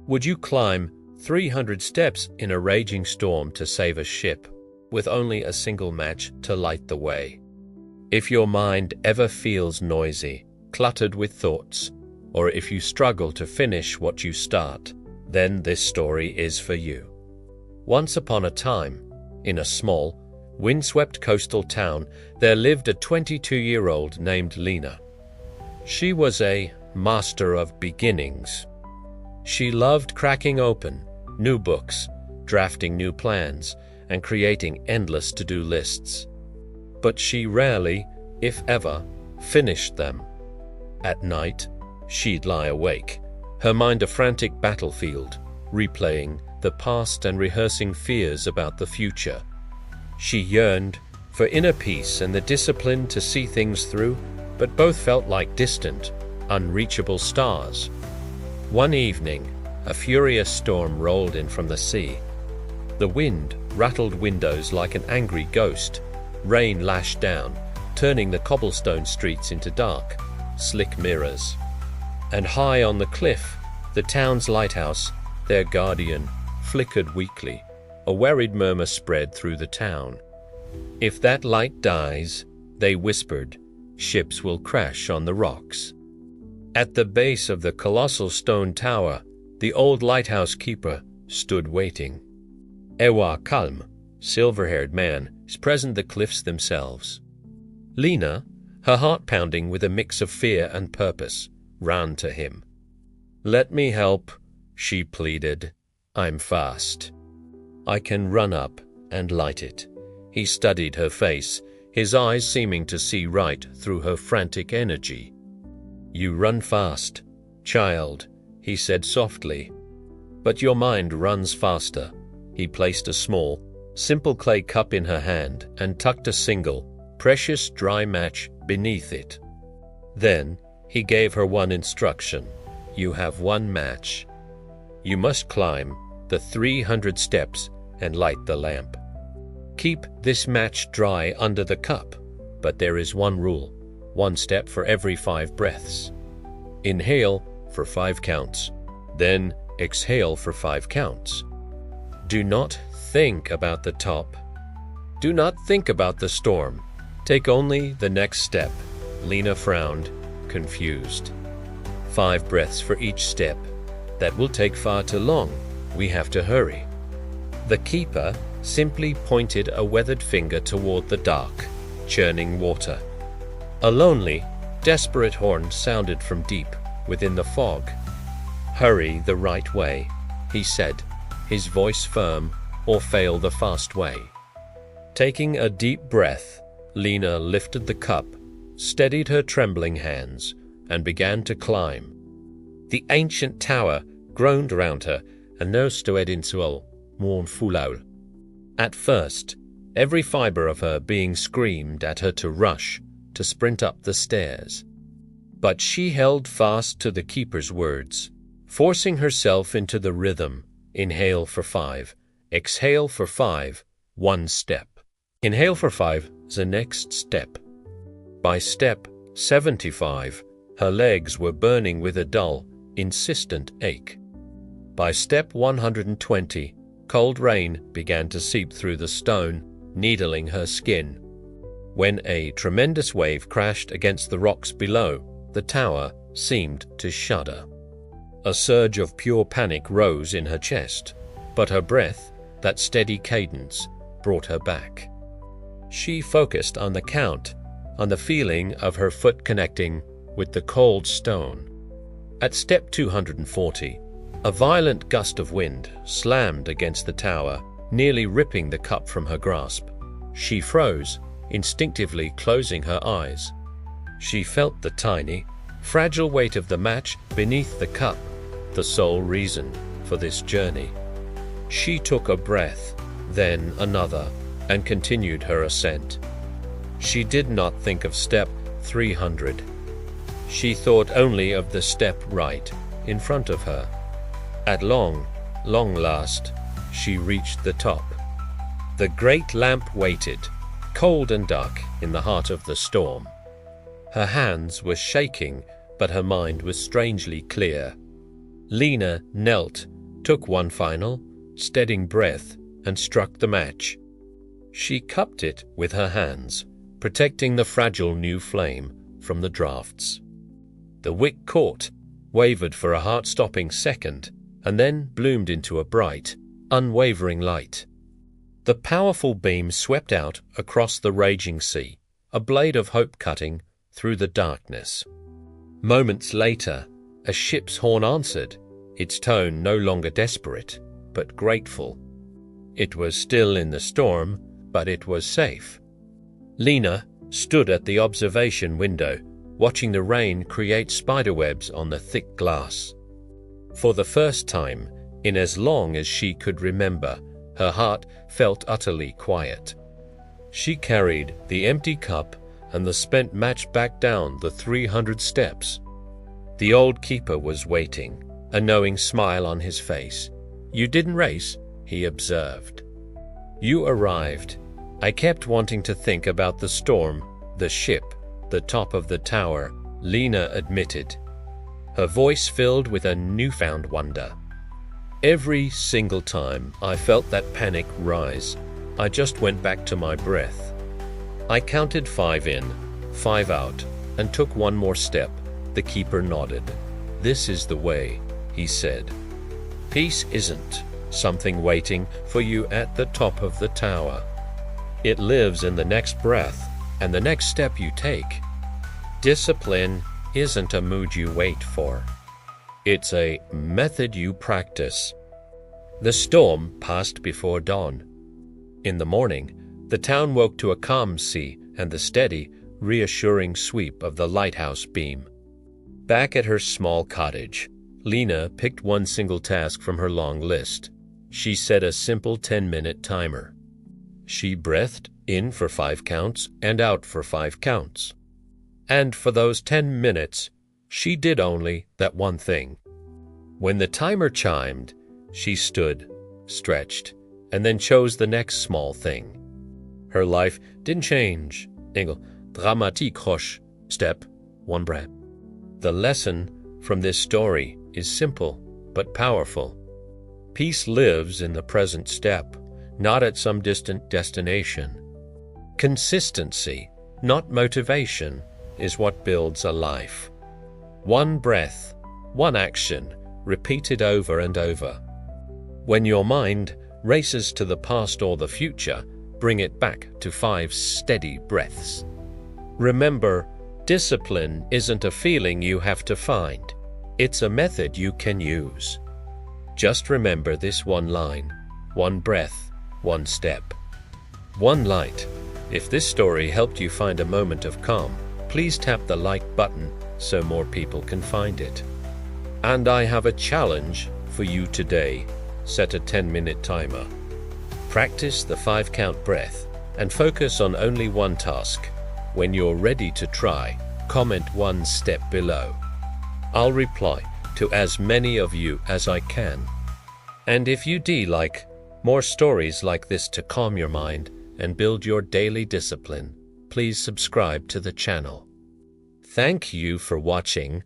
Would you climb 300 steps in a raging storm to save a ship, with only a single match to light the way? If your mind ever feels noisy, cluttered with thoughts, or if you struggle to finish what you start, then this story is for you. Once upon a time, in a small, windswept coastal town, there lived a 22-year-old named Lena. She was a master of beginnings. She loved cracking open new books, drafting new plans, and creating endless to-do lists. But she rarely, if ever, finished them. At night, she'd lie awake, her mind a frantic battlefield, replaying the past and rehearsing fears about the future. She yearned for inner peace and the discipline to see things through, but both felt like distant, unreachable stars. One evening, a furious storm rolled in from the sea. The wind rattled windows like an angry ghost. Rain lashed down, turning the cobblestone streets into dark, slick mirrors. And high on the cliff, the town's lighthouse, their guardian, flickered weakly. A worried murmur spread through the town. If that light dies, they whispered, ships will crash on the rocks. At the base of the colossal stone tower, the old lighthouse keeper stood waiting. Ewa Kalm, silver-haired man, is present the cliffs themselves. Lena, her heart pounding with a mix of fear and purpose, ran to him. "Let me help," she pleaded. "I'm fast. I can run up and light it." He studied her face, his eyes seeming to see right through her frantic energy. "You run fast, child," he said softly. "But your mind runs faster." He placed a small, simple clay cup in her hand and tucked a single, precious dry match beneath it. Then he gave her one instruction. "You have one match. You must climb the 300 steps and light the lamp. Keep this match dry under the cup, but there is one rule, one step for every 5 breaths. Inhale for 5 counts, then exhale for 5 counts. Do not think about the top. Do not think about the storm. Take only the next step." Lena frowned, confused. 5 breaths for each step. That will take far too long. We have to hurry. The keeper simply pointed a weathered finger toward the dark, churning water. A lonely, desperate horn sounded from deep within the fog. "Hurry the right way," he said, his voice firm, "or fail the fast way." Taking a deep breath, Lena lifted the cup, steadied her trembling hands, and began to climb. The ancient tower groaned around her, and no stod into a mournfulaul. At first, every fiber of her being screamed at her to rush, to sprint up the stairs. But she held fast to the keeper's words, forcing herself into the rhythm. Inhale for 5, exhale for 5, 1 step. Inhale for 5, the next step. By step 75, her legs were burning with a dull, insistent ache. By step 120, cold rain began to seep through the stone, needling her skin. When a tremendous wave crashed against the rocks below, the tower seemed to shudder. A surge of pure panic rose in her chest, but her breath, that steady cadence, brought her back. She focused on the count, on the feeling of her foot connecting with the cold stone. At step 240, a violent gust of wind slammed against the tower, nearly ripping the cup from her grasp. She froze, instinctively closing her eyes. She felt the tiny, fragile weight of the match beneath the cup, the sole reason for this journey. She took a breath, then another, and continued her ascent. She did not think of step 300. She thought only of the step right in front of her. At long last, she reached the top. The great lamp waited, cold and dark in the heart of the storm. Her hands were shaking, but her mind was strangely clear. Lena knelt took one final, steadying breath, and struck the match. She cupped it with her hands, protecting the fragile new flame from the drafts. The wick caught, wavered for a heart-stopping second, and then bloomed into a bright, unwavering light. The powerful beam swept out across the raging sea, a blade of hope cutting through the darkness. Moments later, a ship's horn answered, its tone no longer desperate, but grateful. It was still in the storm, but it was safe. Lena stood at the observation window, watching the rain create spiderwebs on the thick glass. For the first time, in as long as she could remember, her heart felt utterly quiet. She carried the empty cup and the spent match back down the 300 steps. The old keeper was waiting, a knowing smile on his face. "You didn't race," he observed. "You arrived. I kept wanting to think about the storm, the ship, the top of the tower," Lena admitted, her voice filled with a newfound wonder. "Every single time I felt that panic rise, I just went back to my breath. I counted 5 in, 5 out, and took one more step." The keeper nodded. "This is the way," he said. "Peace isn't something waiting for you at the top of the tower. It lives in the next breath and the next step you take. Discipline isn't a mood you wait for. It's a method you practice." The storm passed before dawn. In the morning, the town woke to a calm sea and the steady, reassuring sweep of the lighthouse beam. Back at her small cottage, Lena picked one single task from her long list. She set a simple 10-minute timer. She breathed in for 5 counts and out for 5 counts. And for those 10 minutes, she did only that one thing. When the timer chimed, she stood, stretched, and then chose the next small thing. Her life didn't change. Engel, dramatique roche, step, one breath. The lesson from this story is simple but powerful. Peace lives in the present step, not at some distant destination. Consistency, not motivation, is what builds a life. One breath, one action, repeated over and over. When your mind races to the past or the future, bring it back to 5 steady breaths. Remember, discipline isn't a feeling you have to find. It's a method you can use. Just remember this one line: one breath, one step. One light. If this story helped you find a moment of calm, please tap the like button so more people can find it. And I have a challenge for you today. Set a 10-minute timer. Practice the 5-count breath and focus on only one task. When you're ready to try, comment one step below. I'll reply to as many of you as I can. And if you like more stories like this to calm your mind and build your daily discipline, please subscribe to the channel. Thank you for watching.